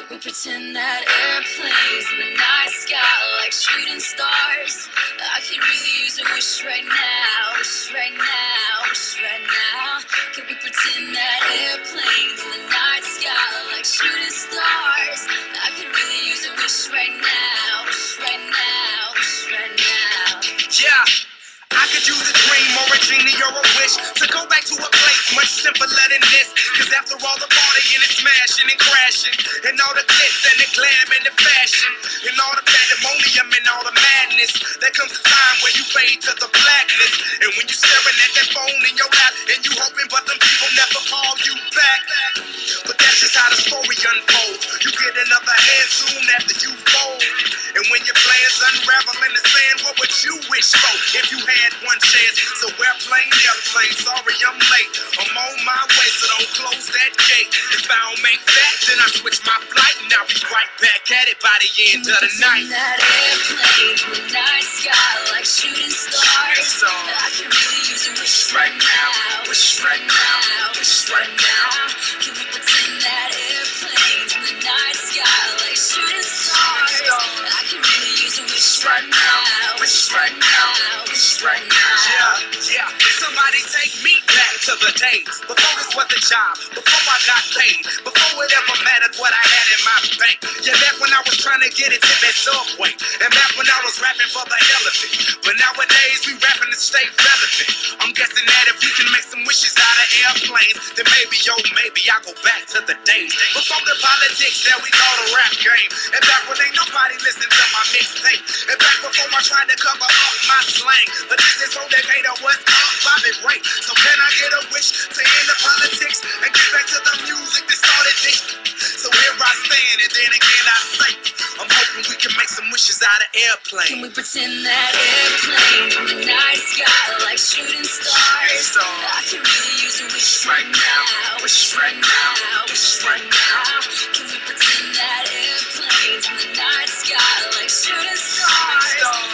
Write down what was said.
Can we pretend that airplanes in the night sky like shooting stars? I could really use a wish right now, wish right now, wish right now. Can we pretend that airplanes in the night sky like shooting stars? I could really use a wish right now, wish right now, wish right now. Yeah, I could use a dream or a genie or a wish to go back to a place much simpler than this. Cause after all the partying and smashing and crashing, and all the glitz and the glam and the fashion, and all the pandemonium and all the madness, there comes a time where you fade to the blackness. And when you're staring at that phone in your lap, and you hoping but them people never call you back. But that's just how the story unfolds. You get another hand soon after you fold. And when your plans unravel in the sand, what would you wish for if you had one chance? So airplane, sorry I'm late. I'm on my way, so don't close that gate. If I don't make that, then I switch my flight, and I'll be right back at it by the end of the night. That airplane in the night sky like shooting stars. I can really use a wish right now, wish right now, wish right now. Can we pretend that airplanes in the night sky like shooting stars? I can really use a wish right now, wish right now, wish right now. Yeah, somebody take me back to the days before this was a job, before I got paid, before it ever mattered what I had in my bank. Yeah, back when I was trying to get it to that subway, and back when I was rapping for the hell of it. But nowadays we rapping to stay relevant. I'm guessing that if we can make some wishes out of airplanes, then maybe, maybe I'll go back to the days before the politics that we call the rap game, and back when ain't nobody listened to my mixtape, and back before I tried to cover up my slang. But this is whole decade of what's up, Bobby Ray. So can I get a wish to end the politics and get back to the music that started this? So here I stand, and then again I say, I'm hoping we can make some wishes out of airplanes. Can we pretend that airplane in the night sky like shooting stars? I can really use a wish right now, wish right now, wish right now. Can we pretend that airplanes in the night sky like shooting stars?